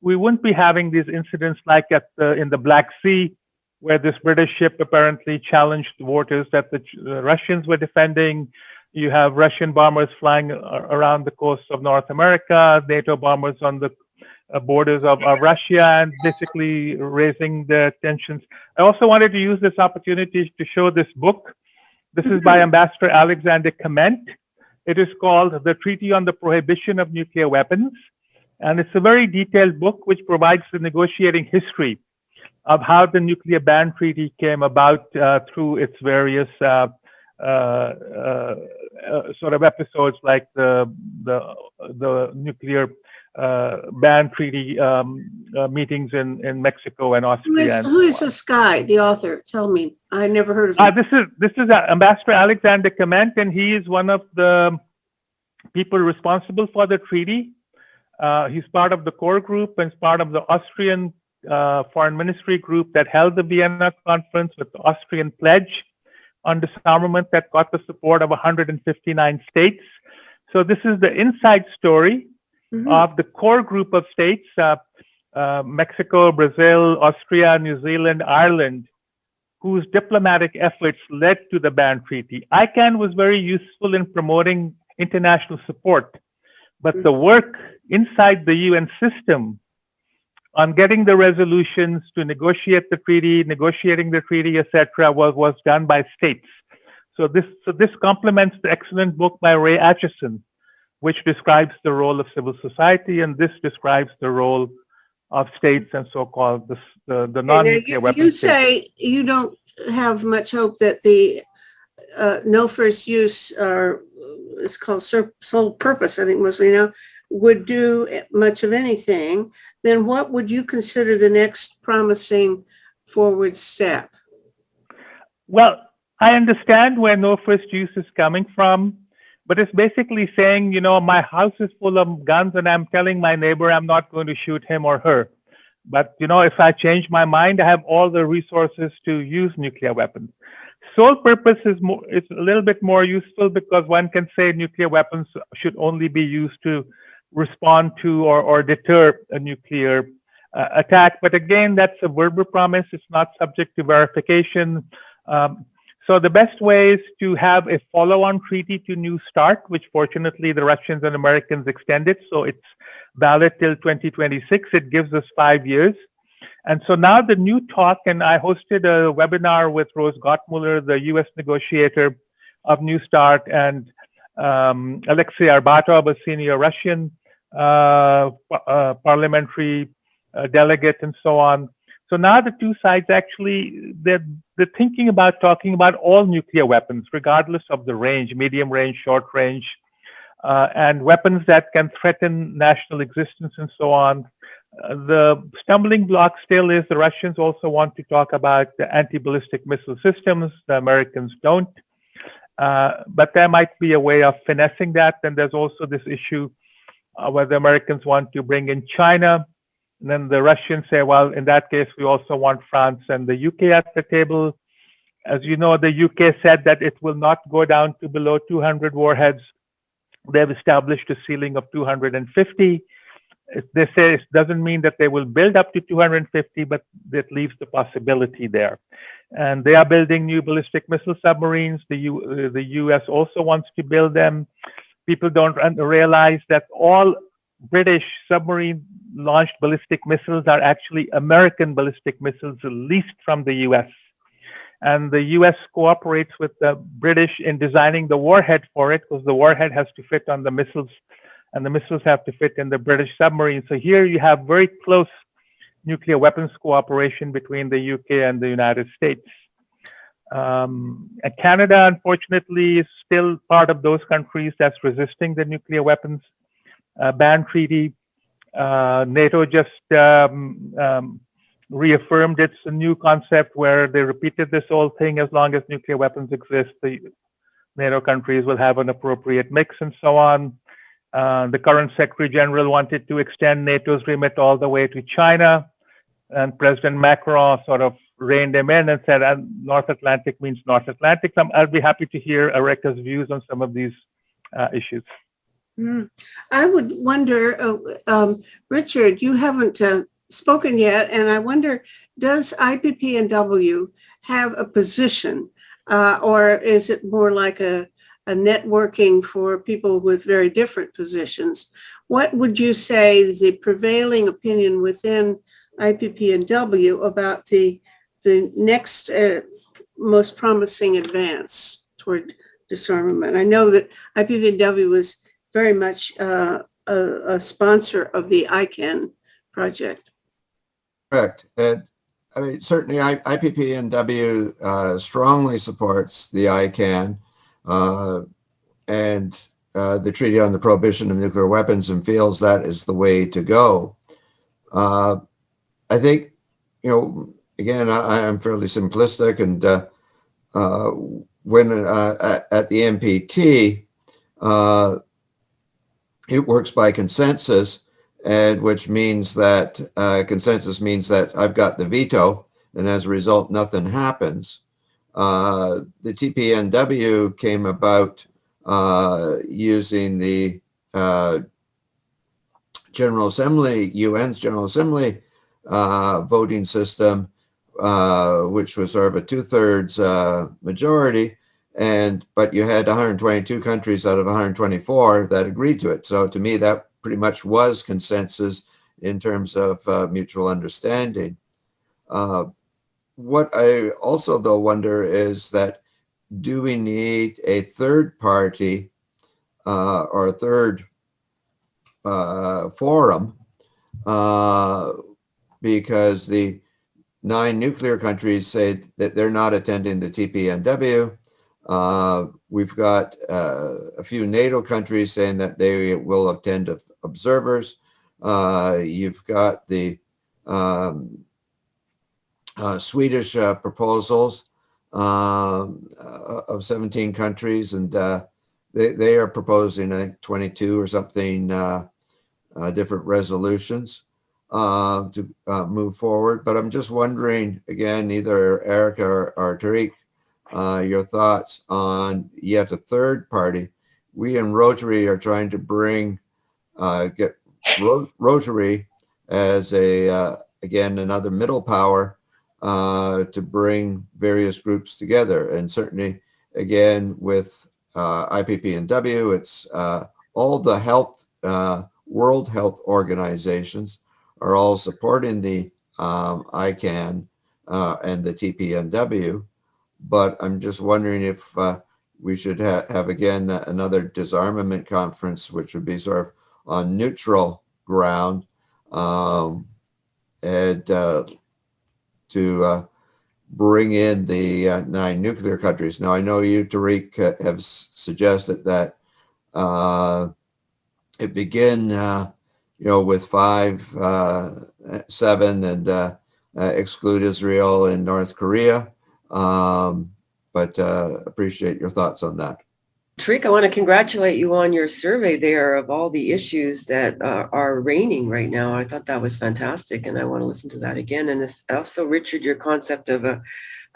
Speaker 3: we wouldn't be having these incidents like in the Black Sea, where this British ship apparently challenged waters that the Russians were defending. You have Russian bombers flying around the coast of North America, NATO bombers on the borders of Russia, and basically raising the tensions. I also wanted to use this opportunity to show this book. This is by Ambassador Alexander Clement. It is called The Treaty on the Prohibition of Nuclear Weapons. And it's a very detailed book which provides the negotiating history of how the nuclear ban treaty came about through its various sort of episodes, like the nuclear ban treaty meetings in Mexico and Austria.
Speaker 1: Who is this guy, the author? Tell me. I never heard of him.
Speaker 3: This is Ambassador Alexander Clement, and he is one of the people responsible for the treaty. He's part of the core group and part of the Austrian foreign ministry group that held the Vienna conference with the Austrian pledge on disarmament that got the support of 159 states. So this is the inside story of the core group of states, Mexico, Brazil, Austria, New Zealand, Ireland, whose diplomatic efforts led to the ban treaty. ICANN was very useful in promoting international support, but the work inside the UN system on getting the resolutions to negotiate the treaty, negotiating the treaty, etc., was done by states. So this complements the excellent book by Ray Atchison, which describes the role of civil society, and this describes the role of states and so-called the non-nuclear weapons.
Speaker 1: You say you don't have much hope that the no first use, or it's called sole purpose, I think mostly now, would do much of anything. Then what would you consider the next promising forward step?
Speaker 3: Well, I understand where no first use is coming from, but it's basically saying, you know, my house is full of guns and I'm telling my neighbor I'm not going to shoot him or her. But, you know, if I change my mind, I have all the resources to use nuclear weapons. Sole purpose is a little bit more useful, because one can say nuclear weapons should only be used to respond to or deter a nuclear attack. But again, that's a verbal promise. It's not subject to verification. So the best way is to have a follow-on treaty to New START, which fortunately the Russians and Americans extended. So it's valid till 2026. It gives us 5 years. And so now the new talk, and I hosted a webinar with Rose Gottmuller, the US negotiator of New START, and Alexei Arbatov, a senior Russian parliamentary delegate, and so on. So now the two sides actually, they're thinking about talking about all nuclear weapons, regardless of the range, medium range, short range, and weapons that can threaten national existence and so on. The stumbling block still is the Russians also want to talk about the anti-ballistic missile systems. The Americans don't. But there might be a way of finessing that. And there's also this issue where the Americans want to bring in China. And then the Russians say, well, in that case, we also want France and the UK at the table. As you know, the UK said that it will not go down to below 200 warheads. They've established a ceiling of 250. They say it doesn't mean that they will build up to 250, but that leaves the possibility there. And they are building new ballistic missile submarines. The US also wants to build them. People don't realize that all British submarine-launched ballistic missiles are actually American ballistic missiles leased from the US. And the US cooperates with the British in designing the warhead for it, because the warhead has to fit on the missiles, and the missiles have to fit in the British submarine. So here you have very close nuclear weapons cooperation between the UK and the United States. And Canada, unfortunately, is still part of those countries that's resisting the nuclear weapons ban treaty. NATO just reaffirmed its new concept where they repeated this old thing: as long as nuclear weapons exist, the NATO countries will have an appropriate mix and so on. The current Secretary General wanted to extend NATO's remit all the way to China, and President Macron sort of reined him in and said, North Atlantic means North Atlantic. I'll be happy to hear Erika's views on some of these issues.
Speaker 1: I would wonder, Richard, you haven't spoken yet, and I wonder, does IPP&W have a position, or is it more like a networking for people with very different positions? What would you say is the prevailing opinion within IPP&W about the next most promising advance toward disarmament? I know that IPP&W was very much a sponsor of the ICANN project.
Speaker 6: Correct. And I mean, certainly IPP&W strongly supports the ICANN and the Treaty on the Prohibition of Nuclear Weapons, and feels that is the way to go. I think, again, I am fairly simplistic, and when at the NPT, it works by consensus, and which means that consensus means that I've got the veto, and as a result, nothing happens. The TPNW came about using the General Assembly, UN's General Assembly voting system, which was sort of a 2/3 majority. But you had 122 countries out of 124 that agreed to it. So to me, that pretty much was consensus in terms of mutual understanding. What I also, though, wonder is that, do we need a third party or a third forum? Because the 9 nuclear countries say that they're not attending the TPNW. We've got a few NATO countries saying that they will attend as observers. You've got the Swedish proposals of 17 countries, and they are proposing, I think, 22 or something different resolutions to move forward. But I'm just wondering, again, either Erika or Tariq, your thoughts on yet a third party. We in Rotary are trying to bring, get Rotary as a, again, another middle power to bring various groups together. And certainly, again, with IPP&W, it's all the health, World Health Organizations are all supporting the ICANN and the TPNW. But I'm just wondering if we should have again another disarmament conference, which would be sort of on neutral ground, and to bring in the 9 nuclear countries. Now, I know you, Tariq, have suggested that it begin, with 5, 7, and exclude Israel and North Korea. But appreciate your thoughts on that.
Speaker 4: Tariq, I want to congratulate you on your survey there of all the issues that are reigning right now. I thought that was fantastic, and I want to listen to that again. And also, Richard, your concept of a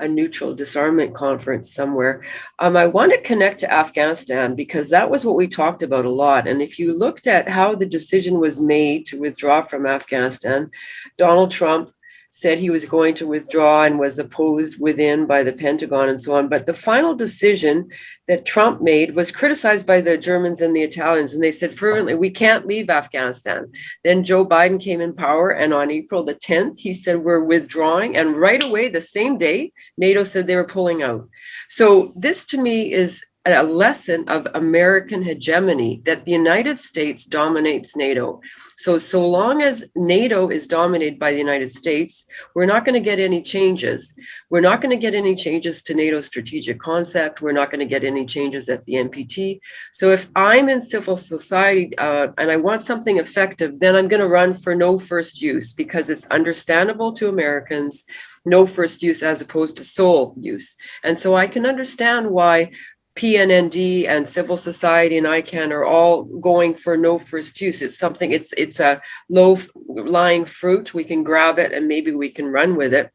Speaker 4: neutral disarmament conference somewhere. I want to connect to Afghanistan, because that was what we talked about a lot. And if you looked at how the decision was made to withdraw from Afghanistan, Donald Trump said he was going to withdraw and was opposed within by the Pentagon and so on. But the final decision that Trump made was criticized by the Germans and the Italians. And they said fervently, we can't leave Afghanistan. Then Joe Biden came in power. And on April the 10th, he said, we're withdrawing. And right away, the same day, NATO said they were pulling out. So this to me is a lesson of American hegemony, that the United States dominates NATO. So long as NATO is dominated by the United States, we're not going to get any changes. We're not going to get any changes to NATO's strategic concept. We're not going to get any changes at the NPT. So if I'm in civil society and I want something effective, then I'm going to run for no first use, because it's understandable to Americans, no first use as opposed to sole use. And so I can understand why PNND and civil society and ICANN are all going for no first use. It's something, it's a low-lying fruit. We can grab it and maybe we can run with it.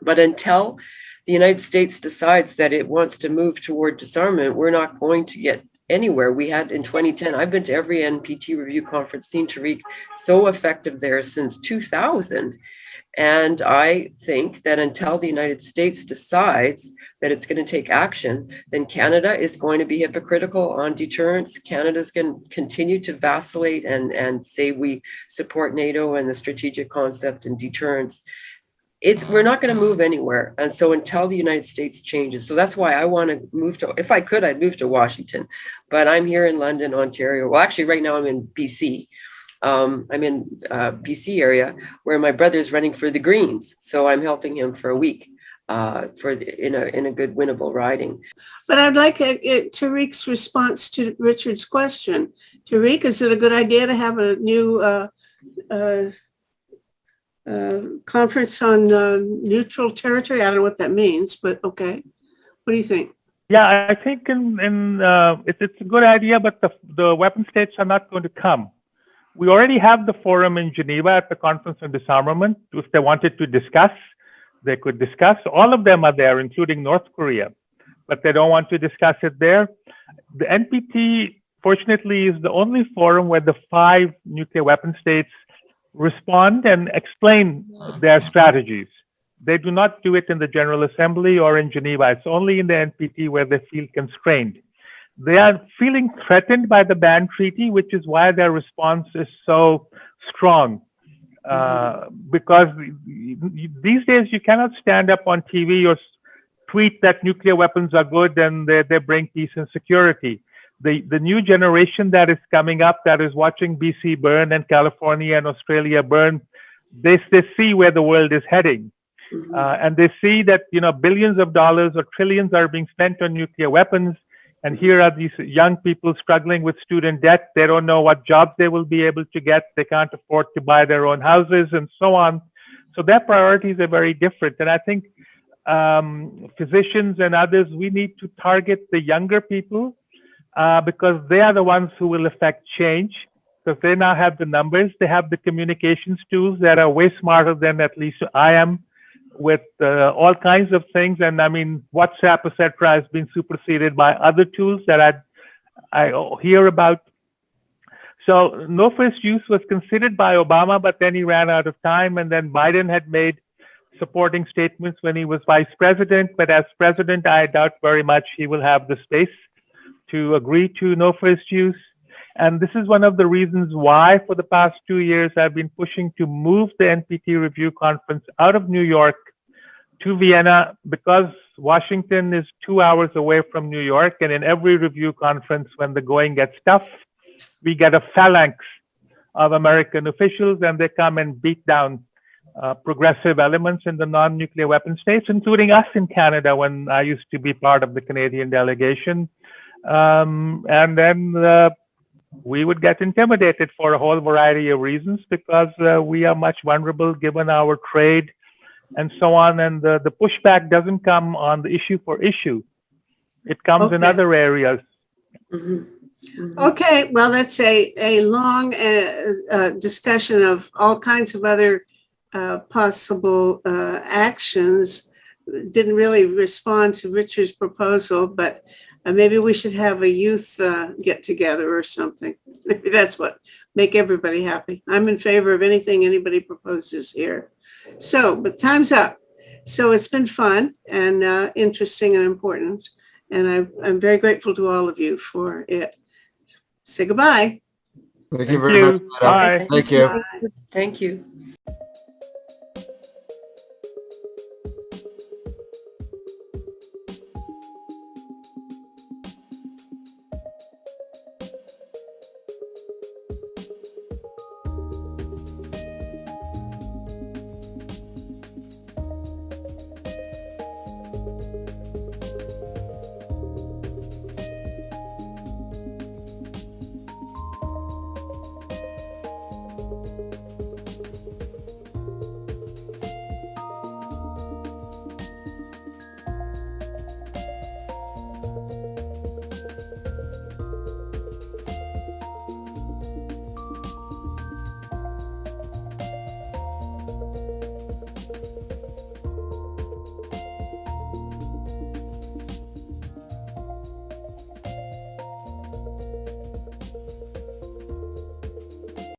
Speaker 4: But until the United States decides that it wants to move toward disarmament, we're not going to get anywhere. We had in 2010, I've been to every NPT review conference, seen Tariq so effective there since 2000. And I think that until the United States decides that it's going to take action, then Canada is going to be hypocritical on deterrence. Canada's going to continue to vacillate and say we support NATO and the strategic concept and deterrence. We're not going to move anywhere. And so until the United States changes, so that's why I want to move to, if I could, I'd move to Washington, but I'm here in London, Ontario. Well, actually right now I'm in BC. I'm in BC area where my brother's running for the Greens, so I'm helping him for a week in a good winnable riding.
Speaker 1: But I'd like Tariq's response to Richard's question. Tariq, is it a good idea to have a new conference on neutral territory? I don't know what that means, but okay. What do you think?
Speaker 3: Yeah, I think it's a good idea, but the weapon states are not going to come. We already have the forum in Geneva at the Conference on Disarmament. If they wanted to discuss, they could discuss. All of them are there, including North Korea, but they don't want to discuss it there. The NPT, fortunately, is the only forum where the 5 nuclear weapon states respond and explain their strategies. They do not do it in the General Assembly or in Geneva. It's only in the NPT where they feel constrained. They are feeling threatened by the ban treaty, which is why their response is so strong. Because these days you cannot stand up on TV or tweet that nuclear weapons are good and they bring peace and security. The new generation that is coming up, that is watching BC burn and California and Australia burn, they see where the world is heading. And they see that, billions of dollars or trillions are being spent on nuclear weapons. And here are these young people struggling with student debt. They don't know what jobs they will be able to get. They can't afford to buy their own houses and so on. So their priorities are very different. And I think physicians and others, we need to target the younger people because they are the ones who will affect change, because they now have the numbers. They have the communications tools that are way smarter than at least I am, with all kinds of things. And I mean, WhatsApp, etc., has been superseded by other tools that I hear about. So no first use was considered by Obama, but then he ran out of time. And then Biden had made supporting statements when he was vice president. But as president, I doubt very much he will have the space to agree to no first use. And this is one of the reasons why for the past 2 years, I've been pushing to move the NPT review conference out of New York to Vienna, because Washington is 2 hours away from New York. And in every review conference, when the going gets tough, we get a phalanx of American officials, and they come and beat down progressive elements in the non-nuclear weapon states, including us in Canada when I used to be part of the Canadian delegation. And then we would get intimidated for a whole variety of reasons, because we are much vulnerable given our trade and so on. And the pushback doesn't come on the issue for issue. It comes in other areas.
Speaker 1: Okay, well, that's a long discussion of all kinds of other possible actions. Didn't really respond to Richard's proposal, but maybe we should have a youth get together or something. Maybe that's what make everybody happy. I'm in favor of anything anybody proposes here. So, but time's up. So it's been fun and interesting and important. And I'm very grateful to all of you for it. Say goodbye.
Speaker 6: Thank you very much.
Speaker 3: Bye.
Speaker 6: Thank you.
Speaker 4: Thank you.